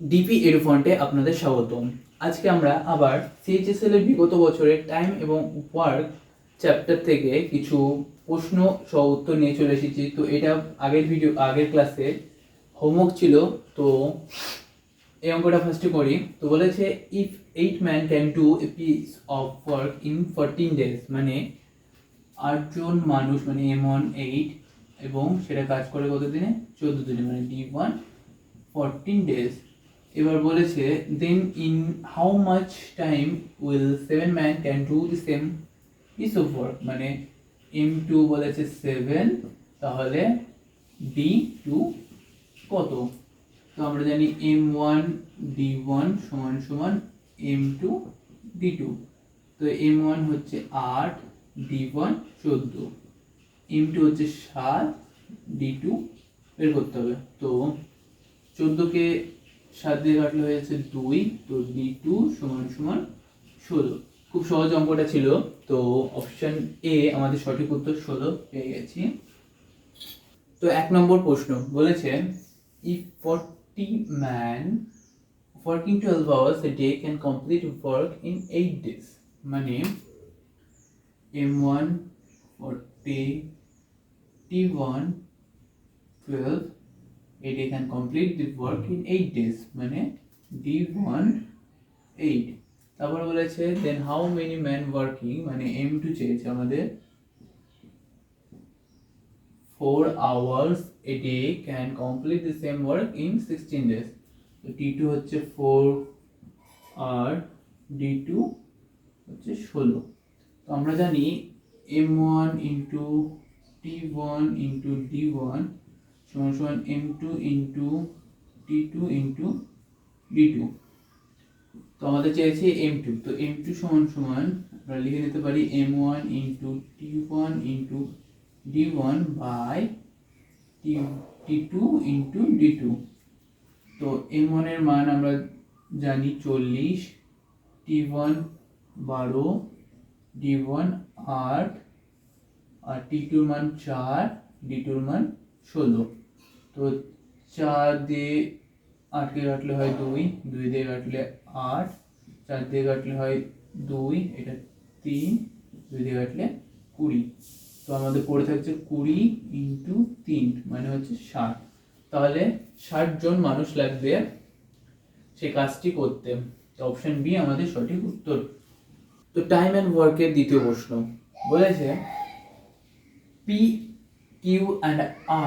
DP এডুফন্টে আপনাদের স্বাগতম। আজকে আমরা আবার সিএইচএসএল এর বিগত বছরের টাইম এবং ওয়ার্ক চ্যাপ্টার থেকে কিছু প্রশ্ন সহ উত্তর নিয়ে চলে এসেছি। তো এটা আগের ক্লাসে হোমওয়ার্ক ছিল। তো এই অঙ্কটা ফার্স্টে করি। তো বলেছে if 8 man can do a piece of work in 14 days, মানে 8 জন মানুষ, মানে M1 8, এবং সেটা কাজ করে কত দিনে? 14 দিনে, মানে D1 14 ডেজ। এবার বলেছে then in how much time will 7 man can do the same piece of work, মানে M2 বলেছে 7, তাহলে D2 কত? তো আমরা জানি M1 D1 সমান সমান M2 D2। তো M1 হচ্ছে 8, D1 14, M2 হচ্ছে 7, D2 বের করতে হবে। তো 14কে 7 দিয়ে কাটলে হয়েছে 2, তো D2 সমান সমান 16। খুব সহজ অঙ্কটা ছিল। তো অপশন এ আমাদের সঠিক উত্তর 16 পেয়ে গেছি। তো 1 নম্বর প্রশ্ন বলেছে if 40 man working 12 hours a day can complete work in 8 days, মানে M1 40, T1 12, a day can complete the work in 8 days, মানে D1 8। তারপর বলেছে then how many men working, মানে M2 চেয়েছে আমাদের 4 hours a day can complete the same work in 16 days। তো T2 হচ্ছে 4 আর D2 হচ্ছে 16। তো আমরা জানি M1 into T1 into D1 সমান সমান M2 into T2 into D2। তো আমাদের চেয়েছে M2, তো M2 সমান সমান আমরা লিখে নিতে পারি M1 into T1 into D1 by T2 into D2। তো M1 এর মান আমরা জানি 40, T1 12, D1 8, আর T2 এর মান 4, D2 এর মান 16। তো 4 দিয়ে 8 কে কাটলে হয় 2, 2 দিয়ে কাটলে 8, 4 দিয়ে কাটলে হয় 2, এটা 3, 2 দিয়ে কাটলে 20। তো আমাদের পড়ে থাকছে 20 ইন্টু 3, মানে হচ্ছে 60। তাহলে 60 জন মানুষ লাগবে সেই কাজটি করতে। তো অপশন বি আমাদের সঠিক উত্তর। তো টাইম অ্যান্ড ওয়ার্কের দ্বিতীয় প্রশ্ন বলেছে P, Q and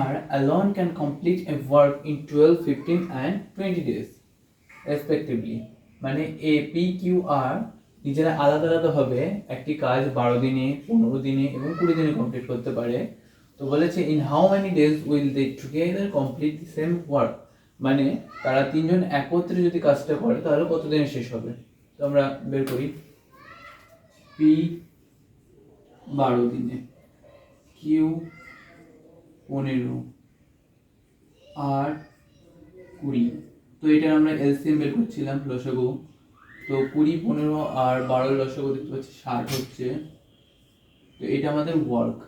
R alone can complete a work in 12, 15 and 20 days respectively, মানে A, P, Q, R নিজেরা আলাদা আলাদা ভাবে একটি কাজ 12 দিনে, 15 দিনে এবং 20 দিনে কমপ্লিট করতে পারে। তো বলেছে in how many days will they together complete the same work, মানে তারা তিনজন একত্রে যদি কাজটা করে তাহলে কত দিনে শেষ হবে। তো আমরা বের করি P 12 দিনে, Q 15, আর 20। তো এটা আমরা এলসিএম বের করছিলাম, লসাগু। তো 20, 15 আর 12 লসাগু দেখতে পাচ্ছি 60 হচ্ছে। তো এটা আমাদের ওয়ার্ক।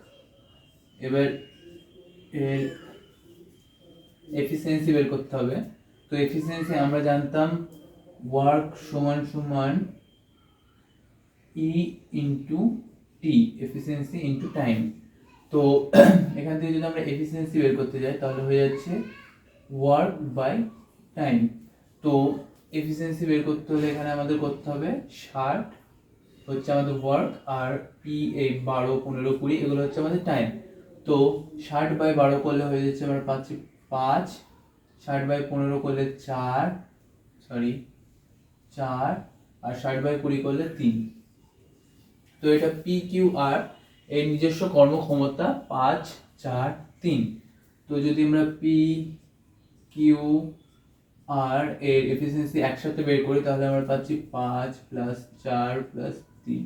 এবার এর এফিসিয়েন্সি বের করতে হবে। তো এফিসিয়েন্সি আমরা জানতাম ওয়ার্ক সমান সমান ই into T, efficiency into time. তো এখান থেকে যদি আমরা এফিসিয়েন্সি বের করতে যাই তাহলে হয়ে যাচ্ছে ওয়ার্ক বাই টাইম। তো এফিসিয়েন্সি বের করতে হলে এখানে আমাদের করতে হবে 60 হচ্ছে আমাদের ওয়ার্ক, আর পি এই 12, 15, 20 এগুলো হচ্ছে আমাদের টাইম। তো 60 বাই 12 করলে হয়ে যাচ্ছে আমরা পাচ্ছি 5, 60 বাই 15 করলে 4, আর 60 বাই 20 করলে 3। তো এটা পি কিউ আর এর নিজস্ব কর্মক্ষমতা 5, 4, 3। তো যদি আমরা পি কিউ আর এর এফিসিয়েন্সি একসাথে বের করি তাহলে আমরা পাচ্ছি 5 প্লাস 4 প্লাস 3,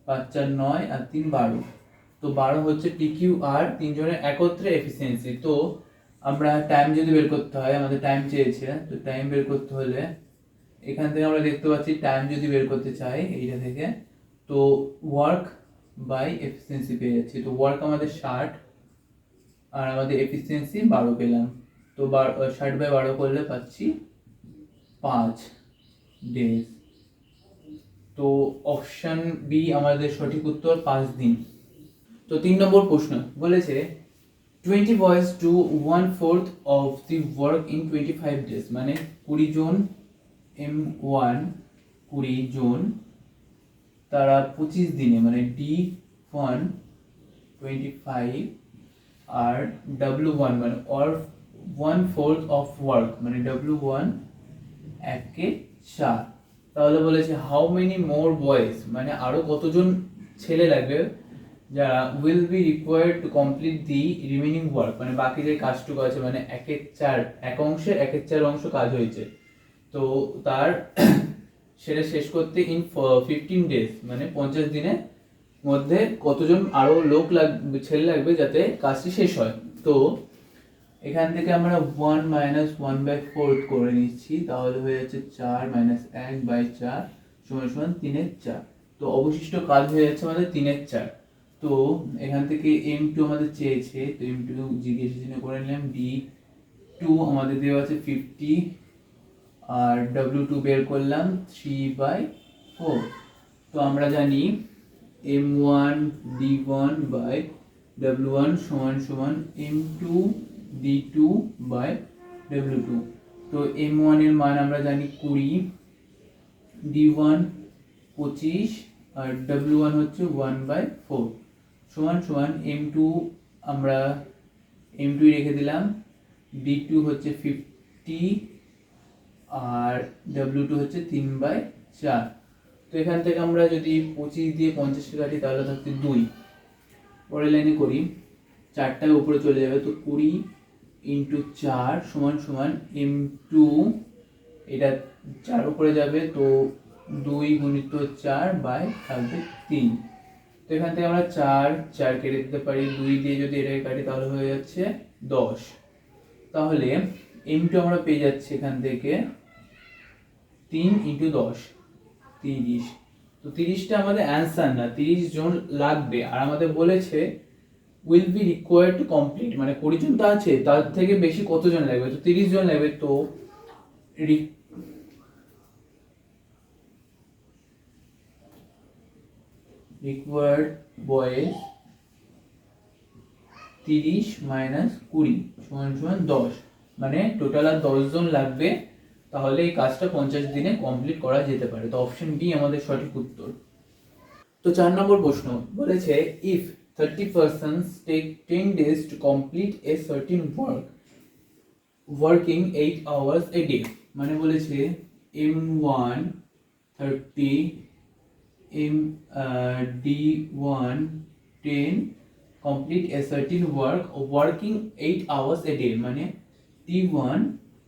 5 4 9 আর 3 12। তো 12 হচ্ছে পি কিউ আর তিনজনের একত্রে এফিসিয়েন্সি। তো আমরা টাইম যদি বের করতে হয়, আমাদের টাইম চেয়েছে, তো টাইম বের করতে হলে এখান থেকে আমরা দেখতে পাচ্ছি টাইম যদি বের করতে চাই এইটা থেকে, তো ওয়ার্ক বাই এফিসিয়েন্সি পেয়ে যাচ্ছি। তো ওয়ার্ক আমাদের 60 আর আমাদের এফিসিয়েন্সি 12 পেলাম। তো 60 বাই 12 করলে পাচ্ছি 5 ডেজ। তো অপশন বি আমাদের সঠিক উত্তর 5 দিন। তো 3 নম্বর প্রশ্ন বলেছে 20 boys do 1/4 of the work in 25 days, মানে 20 জন M1 20 জন তারা 25 দিনে মানে D1 25 আর W1 মানে or 1/4 of work মানে W1 1/4। তাহলে বলেছে হাউ মেনি মোর বয়েজ মানে আরো কতজন ছেলে লাগবে যারা will be required to complete the remaining work, মানে বাকি যে কাজটুকু আছে মানে 1/4 এক অংশের 1/4 অংশ কাজ হয়েছে, তো তার সেটা শেষ করতে ইন 15 ডেজ মানে 50 দিনের মধ্যে কতজন আরো লোক লাগবে, ছেলে লাগবে যাতে কাজটি শেষ হয়। তো এখান থেকে আমরা 1 - 1/4 করে নিচ্ছি, তাহলে হয়ে যাচ্ছে 4 - 1/4 = 3/4। তো অবশিষ্ট কাজ হয়ে যাচ্ছে আমাদের 3/4। তো এখান থেকে M2 আমাদের চেয়েছে, তো M2 জিজ্ঞেস চিহ্ন করে নিলাম, D2 আমাদের দেওয়া আছে 50 আর W2 বের করলাম 3/4। তো আমরা জানি M1 D1 বাই W1 সমান M2 D2 বাই W2। তো M1 এর মান আমরা জানি 20, D1 25 আর W1 হচ্ছে 1/4 সমান M2 আমরা M2 রেখে দিলাম, D2 হচ্ছে 50 আর W2 হচ্ছে 3/4। তো এখান থেকে আমরা যদি 25 দিয়ে 50 কে কাটি তাহলে থাকছে 2। পরের লাইনে করি, 4টা উপরে চলে যাবে, তো 20 × 4 সমান M2, এটা 4 উপরে যাবে তো 2 × 4 বাই থাকবে 3। তো এখান থেকে আমরা 4 কেটে দিতে পারি, 2 দিয়ে যদি এটাকে কাটি তাহলে হয়ে যাচ্ছে 10। তাহলে M2 আমরা পেয়ে যাচ্ছি এখান থেকে 3 × 10 30। তো 30টা আমাদের অ্যান্সার না, 30 জন লাগবে, আর আমাদের বলেছে will be required to complete মানে 20 জন তো আছে, তার থেকে বেশি কতজন লাগবে, তো 30 জন লাগবে। তো রিকোয়ার্ড বয়েজ 30 - 20 = 10, মানে টোটাল আর 10 জন লাগবে, তাহলে এই কাজটা 50 দিনে কমপ্লিট করা যেতে পারে। তো অপশন বি আমাদের সঠিক উত্তর। তো 4 নম্বর প্রশ্ন বলেছে if 30 persons take 10 days to complete a certain work working 8 hours a day, মানে বলেছে M1 30 D1 10 complete a certain work working 8 hours a day, মানে D1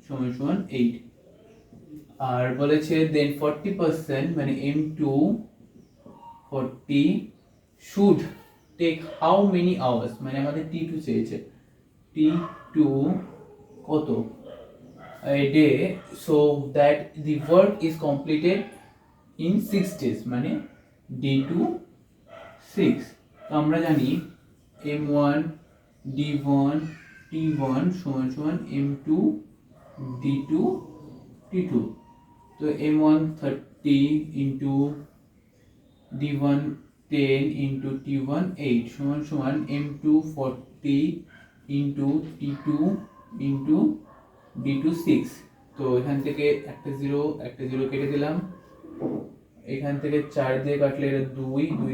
= 8। আর বলেছে then 40% মানে M2 40 should take how many hours, মানে আমাদের T2 চেয়েছে, T2 কত a day so that the work is completed in 6 days, মানে D2 6। তো আমরা জানি M1 D1 T1 = M2 D2 T2। তো M1 30 × D1 10 × T1 8 = M2 40 × T2 × D2 6। তো এখান থেকে একটা 0 কেটে দিলাম, এখান থেকে 4 দিয়ে কাটলে এটা 2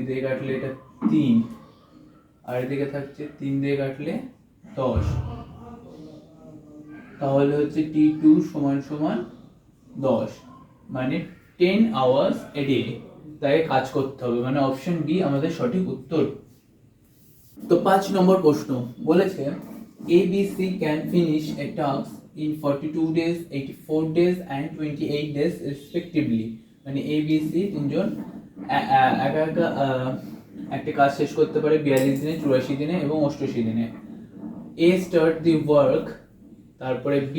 দিয়ে কাটলে এটা 3 আর এদিকে থাকছে 3 দিয়ে কাটলে 10, তাহলে হচ্ছে T2 = 10, মানে 10 hours a day তাই কাজ করতে হবে, মানে অপশন বি আমাদের সঠিক উত্তর। তো 5 নম্বর প্রশ্ন বলেছে ABC can finish a task in 42 days, 84 days and 28 days respectively, মানে ABC তিনজন একটা কাজ শেষ করতে পারে 42 দিনে, 84 দিনে এবং 88 দিনে। A start the work, তারপরে B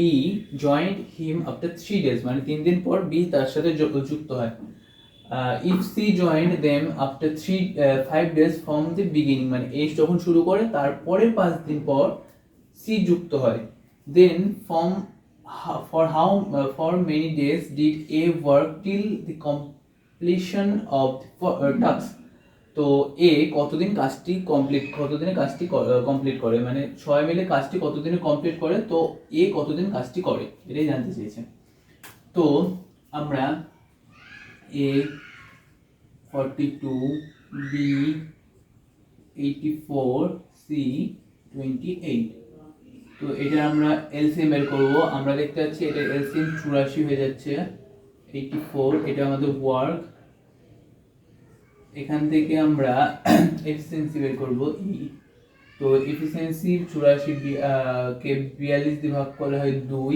joined him after 3 days, মানে 3 দিন পর B তার সাথে যুক্ত হয়। If C joined them after 5 days from the beginning, মানে A যখন শুরু করে তারপরে 5 দিন পর C যুক্ত হয়, then from for many days did A work till the completion of the task? তো এ কতদিনে কাজটি কমপ্লিট করে, মানে সবাই মিলে কাজটি কতদিনে কমপ্লিট করে, তো এ কতদিন কাজটি করে এটাই জানতে চেয়েছে। তো আমরা এ 42, বি 84, সি 28, তো এটা আমরা এলসিএম বের করবো। আমরা দেখতে পাচ্ছি এটা এলসিএম 84 হয়ে যাচ্ছে, 84 এটা আমাদের ওয়ার্ক। এখান থেকে আমরা এফিসিয়েন্সি বের করবো ই। তো এফিসিয়েন্সি 84 কে 42 দিয়ে ভাগ করলে হয় 2,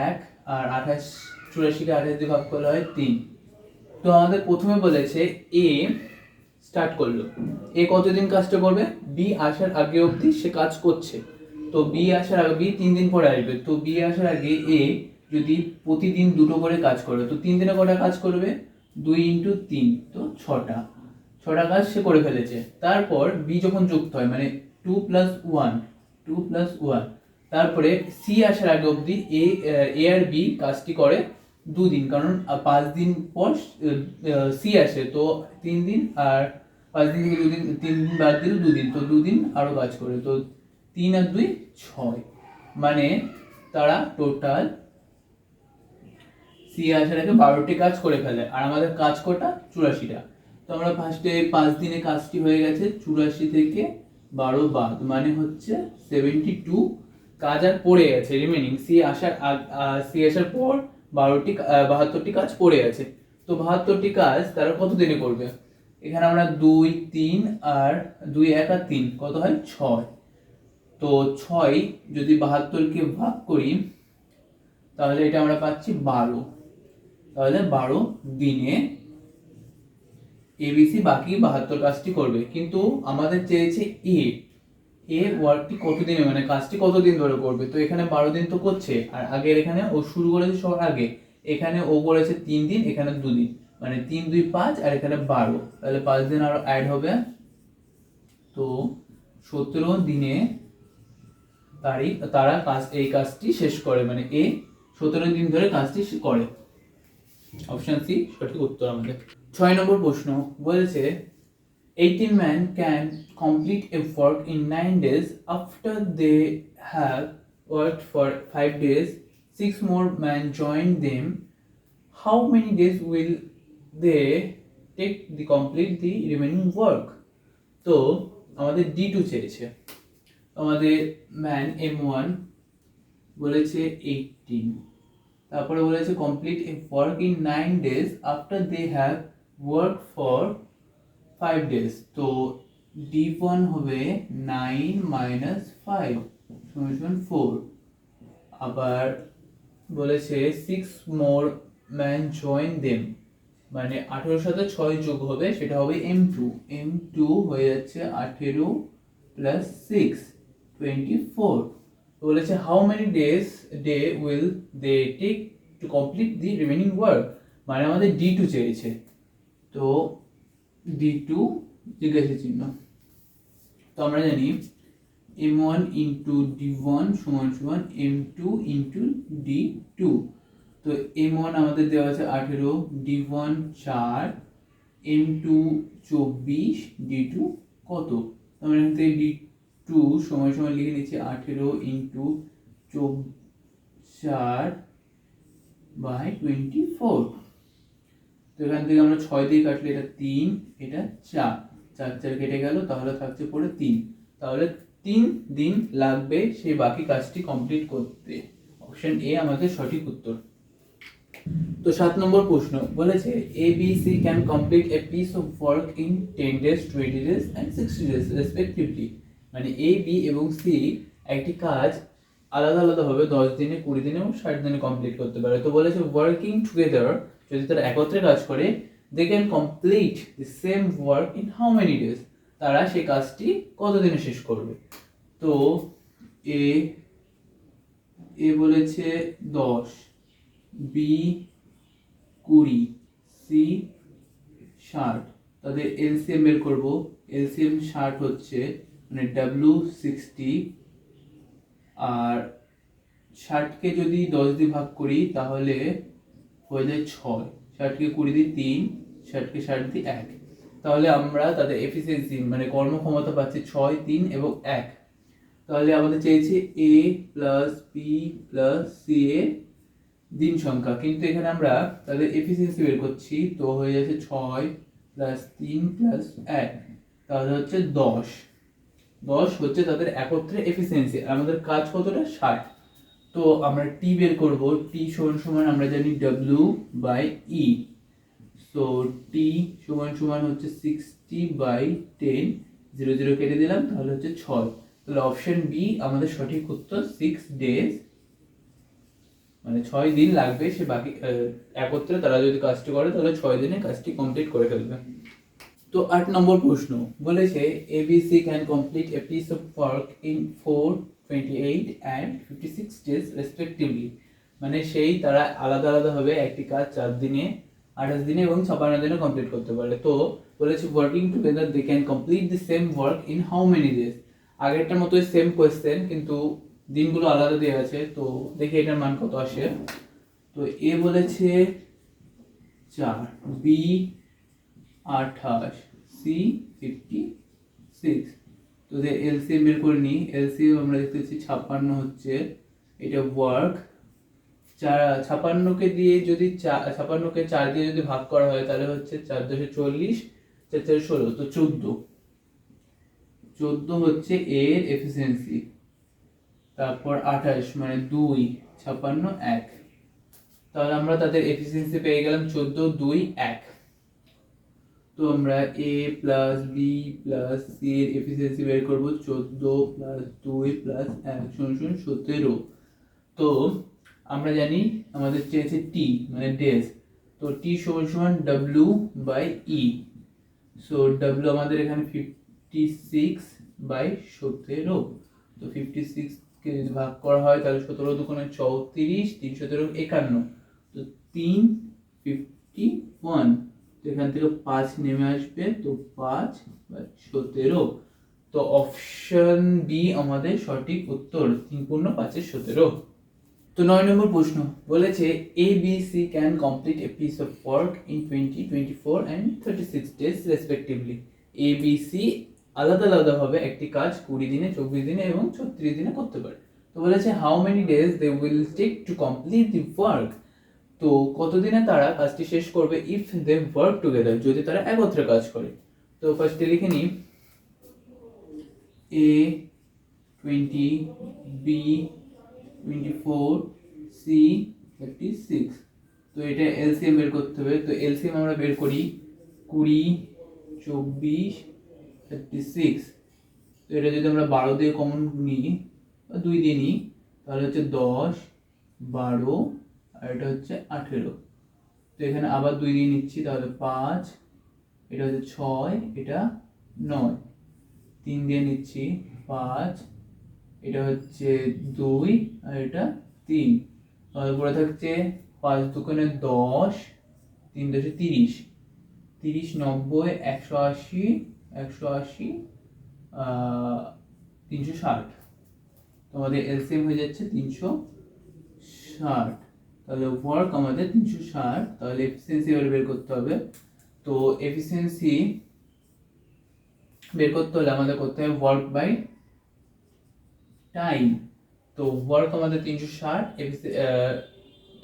1, আর 28, 84 কে 28 দিয়ে ভাগ করলে হয় 3। তো আমাদের প্রথমে বলেছে এ স্টার্ট করলো, এ কতদিন কাজটা করবে, বি আসার আগে অবধি সে কাজ করছে। তো বি আসার আগে, বি 3 দিন পরে আসবে, তো বি আসার আগে এ যদি প্রতিদিন 2টো করে কাজ করে, তো 3 দিনে কটা কাজ করবে, 2 × 3, তো 6টা কাজ সে করে ফেলেছে। তারপর বি যখন যুক্ত হয়, মানে 2 + 1, তারপরে সি আসার আগে অবধি এ আর বি কাজটি করে 2 দিন, কারণ 5 দিন পর সি আসে, তো 3 দিন, আর 5 দিন থেকে 2 দিন, 3 দিন বাদ দিলে 2 দিন, তো 2 দিন আরো কাজ করে, তো 3 আর 2 6, মানে তারা টোটাল সি আসার আগে 12টি কাজ করে ফেলে। আর আমাদের কাজ কটা, 84টা। তো আমরা ফার্স্টে 5 দিনে কাজটি হয়ে গেছে, 84 থেকে 12 বাদ, মানে হচ্ছে 72 কাজ আর পড়ে গেছে রিমেনিং। সি আসার পর 72টি কাজ পড়ে আছে। তো 72টি কাজ তারা কত দিনে করবে, এখানে আমরা 2, 3 আর 2, 1 আর 3 কত হয়, 6। তো 6 যদি 72কে ভাগ করি তাহলে এটা আমরা পাচ্ছি 12, তাহলে 12 দিনে এবিসি বাকি 72 কাজটি করবে। কিন্তু আমাদের চেয়েছে এ ওয়ার্কটি কতদিনে, মানে কাজটি কতদিন ধরে করবে, তো এখানে 12 দিন তো করছে, আর আগের এখানে ও শুরু করেছে সবার আগে, এখানে ও করেছে 3 দিন, এখানে 2 দিন, মানে 3, 2, 5, আর এখানে 12, তাহলে 5 দিন আরো অ্যাড হবে। তো 17 দিনে তারা এই কাজটি শেষ করে, মানে এ 17 দিন ধরে কাজটি করে। অপশন সি সঠিক উত্তর আমাদের। 6 নম্বর প্রশ্ন বলেছে 18 men can complete a work in 9 days after they have worked for 5 days. 6 more men join them. How many days will they take to complete the remaining work? তো আমাদের D2 চেয়েছে, আমাদের man M1 বলেছে 18, তারপরে বলেছে complete a work in 9 days after they have work for 5 days। তো D1 হবে 9 - 5 = 4। আবার বলেছে 6 মোর ম্যান জয়েন দেম, মানে 18 সাথে 6 যোগ হবে, সেটা হবে M2 হয়ে যাচ্ছে 18 + 6 24। বলেছে how many day will they take to complete the remaining work, মানে আমাদের D2 চেয়েছে। তো D2 জিজ্ঞাসা চিহ্ন, তো আমরা জানি M1 × D1 = M2 × D2। তো M1 আমাদের দেওয়া আছে 18, D1 4, M2 24, D2 কত, আমরা এখান থেকে D2 সময় লিখে নিচ্ছি 18 × 4/24। তো এখান থেকে আমরা 6 দিয়ে কাটলে এটা 3, এটা 4, 4 কেটে গেল, তাহলে থাকছে পড়ে 3, তাহলে 3 দিন লাগবে সেই বাকি কাজটি কমপ্লিট করতে। অপশন এ আমাদের সঠিক উত্তর। তো 7 নম্বর প্রশ্ন বলেছে ABC can complete a piece of work in 10 days, 20 days and 60 days respectively, মানে A, B এবং C একটি কাজ আলাদা ভাবে 10 দিনে, 20 দিনে এবং 60 দিনে কমপ্লিট করতে পারে। তো বলেছে ওয়ার্কিং টুগেদার, যদি তারা একত্রে কাজ করে, they can complete the same work in how many days, তারা সেই কাজটি কত দিনে শেষ করবে। তো এ বলেছে 10, B 20, C 60, তাদের এলসিএম বের করব। এলসিএম 60 হচ্ছে, মানে W 60 আর 60কে যদি 10 দিয়ে ভাগ করি তাহলে হয়ে যায় 6, 60কে 20 দিয়ে 3, 60কে 60 দিয়ে 1। তাহলে আমরা তাদের এফিসিয়েন্সি মানে কর্মক্ষমতা পাচ্ছি 6, 3 এবং 1। তাহলে আমাদের চেয়েছে এ প্লাস বি প্লাস সি এর দিন সংখ্যা, কিন্তু এখানে আমরা তাদের এফিসিয়েন্সি বের করছি, তো হয়ে যাচ্ছে 6 প্লাস 3 প্লাস 1, তাহলে হচ্ছে 10। 10 হচ্ছে তাদের একত্রে এফিসিয়েন্সি। আমাদের কাজ কতটা? 60। তো আমরা টি বের করব। টি সমান সমান আমরা জানি W by E. So T সমান সমান হচ্ছে 60/10, 0 0 কেটে দিলাম, তাহলে হচ্ছে 6। তাহলে অপশন বি আমাদের সঠিক উত্তর, 6 ডেজ, মানে 6 দিন লাগবে সে বাকি একত্রে তারা যদি কাজটি করে তাহলে 6 দিনে কাজটি কমপ্লিট করে ফেলবে। তো 8 নম্বর প্রশ্ন বলেছে ABC can complete a piece of work in 4, 28 and 56 days respectively. মানে তারা আলাদা আলাদা ভাবে একটি কাজ 4 দিনে, 28 দিনে এবং 56 দিনে কমপ্লিট করতে পারে। তো বলেছে working together they can complete the same work in how many days. আগেরটার মতোই সেম কোয়েশ্চেন, কিন্তু দিনগুলো আলাদা দেওয়া আছে। তো দেখি এটার মান কত আসে। তো এ বলেছে 4, বি 28, সি 56। তো এলসিএম বের করে নিই। এলসিএম আমরা দেখতে পাচ্ছি 56 হচ্ছে এটা ওয়ার্ক। 56কে দিয়ে যদি 56কে 4 দিয়ে যদি ভাগ করা হয় তাহলে হচ্ছে 4 × 40, 4 × 16, তো 14 হচ্ছে এর এফিসিয়েন্সি। তারপর 28 মানে 2, 56, 1। তাহলে আমরা তাদের এফিসিয়েন্সি পেয়ে গেলাম 14, 2, 1। তো আমরা এ প্লাস বি প্লাস সি এর এফিসিয়েন্সি বের করব। 14 প্লাস 2 প্লাস 1 সমান 17। তো আমরা জানি আমাদের চেয়েছে টি মানে ডেজ, তো টি সমান সমান W by E. So W আমাদের এখানে 56/17। তো 56 কে যদি ভাগ করা হয় তাহলে 17 দুগুণে 34, 3 17 51, তো 351। তো এখান থেকে 5 নেমে আসবে, তো 5/17। তো অপশন বি আমাদের সঠিক উত্তর, 3×5=17। তো 9 নম্বর প্রশ্ন বলেছে ABC can complete a piece of work in 20, 24 and 36 days respectively. ABC আলাদা আলাদা ভাবে একটি কাজ 20 দিনে, 24 দিনে এবং 36 দিনে করতে পারে। তো বলেছে how many days they will take to complete the work. তো কতদিনে তারা কাজটি শেষ করবে ইফ দে ওয়ার্ক টুগেদার, যদি তারা একত্রে কাজ করে। তো ফার্স্টে লিখে নিই A 20, B 24, C 36। তো এটা এলসিএম বের করতে হবে। তো এলসিএম আমরা বের করি 20, 24, 36। তো এটা যদি আমরা 12 দিয়ে কমন নিই বা 2 দিয়ে নিই তাহলে হচ্ছে 10, 12 আর এটা হচ্ছে 18। তো এখানে আবার 2 দিয়ে নিচ্ছি, তাহলে 5, এটা হচ্ছে 6, এটা 9, 3 দিয়ে নিচ্ছি 5, এটা হচ্ছে 2 আর এটা 3। তাহলে পড়ে থাকছে 5 দুগুণে 10, 3 × 30, 30, 90, 180, 180, 360। তোমাদের এলসিএম হয়ে যাচ্ছে 360। তাহলে ওয়ার্ক আমাদের 360। তাহলে এফিসিয়েন্সি এবার বের করতে হবে। তো এফিসিয়েন্সি বের করতে হলে আমাদের করতে হবে ওয়ার্ক বাই টাইম। তো ওয়ার্ক আমাদের 360,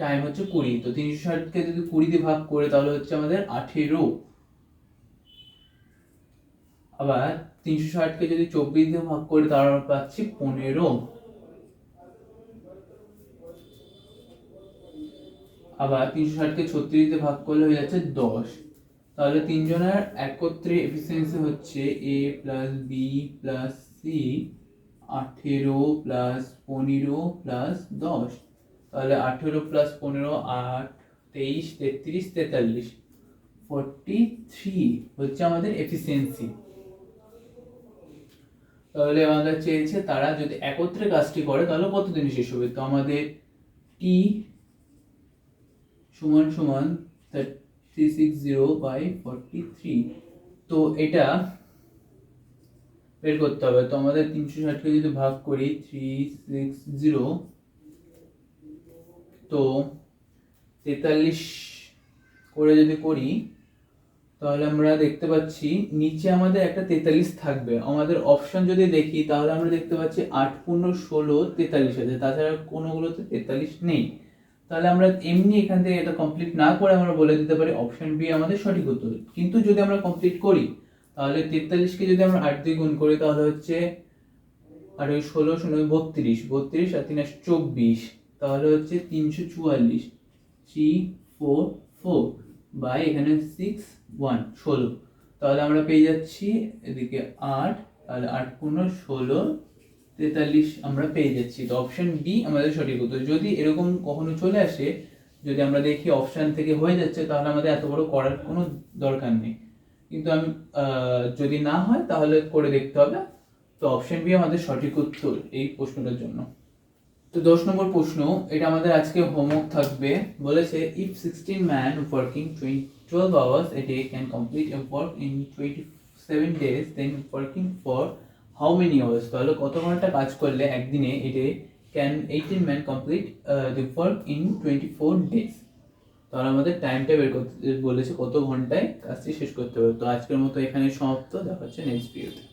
টাইম হচ্ছে 20। তো 360কে যদি 20 দিয়ে ভাগ করে তাহলে হচ্ছে আমাদের 18। আবার 360কে যদি 24 দিয়ে ভাগ করে তাহলে আমরা পাচ্ছি 15। আবার 360কে 36 দিয়ে ভাগ করলে হয়ে যাচ্ছে 10। তাহলে তিনজনের একত্রে এফিসিয়েন্সি হচ্ছে A plus B plus C 18 plus 15 plus 10। তাহলে 18 প্লাস 15 8, 23, 33, 43, 43 হচ্ছে আমাদের এফিসিয়েন্সি। তাহলে আমাদের চেয়েছে তারা যদি একত্রে কাজটি করে তাহলে কতদিনে শেষ হবে। তো আমাদের টি সমান সমান 360/43। তো এটা বের করতে হবে। তো আমাদের 360কে যদি ভাগ করি 360 তো 43 করে যদি করি তাহলে আমরা দেখতে পাচ্ছি নিচে আমাদের একটা 43 থাকবে। আমাদের অপশন যদি দেখি তাহলে আমরা দেখতে পাচ্ছি 8 পূর্ণ 16 43 আছে, তাছাড়া কোনোগুলোতে 43 নেই। তাহলে আমরা এমনি এখান থেকে এটা কমপ্লিট না করে আমরা বলে দিতে পারি অপশন বি আমাদের সঠিক উত্তর। কিন্তু যদি আমরা কমপ্লিট করি তাহলে 43 কে যদি আমরা 8 দিয়ে গুণ করি তাহলে হচ্ছে আর ওই 16 16 32, 32 আর 3 24, তাহলে হচ্ছে 344, 344 বাই এখানে 6 1 16, তাহলে আমরা পেয়ে যাচ্ছি এদিকে 8, তাহলে 8 পূর্ণ 16 43 আমরা পেয়ে যাচ্ছি। তো অপশন বি আমাদের সঠিক উত্তর। যদি এরকম কখনো চলে আসে, যদি আমরা দেখি অপশন থেকে হয়ে যাচ্ছে, তাহলে আমাদের এত বড় করার কোনো দরকার নেই। কিন্তু আমি যদি না হয় তাহলে করে দেখতে হবে। তো অপশন বি আমাদের সঠিক উত্তর এই প্রশ্নটার জন্য। তো 10 নম্বর প্রশ্ন, এটা আমাদের আজকে হোমওয়ার্ক থাকবে। বলেছে if 16 man working 12 hours a day can complete a work in 27 days, then working for how many hours? তাহলে কত ঘন্টা কাজ করলে একদিনে এটা can 18 man complete the work in 24 days? তাহলে আমাদের টাইমটা বের করতে বলেছে, কত ঘন্টায় কাজটি শেষ করতে হবে। তো আজকের মতো এখানে সমাপ্ত, দেখা হচ্ছে নেক্সট ভিডিওতে।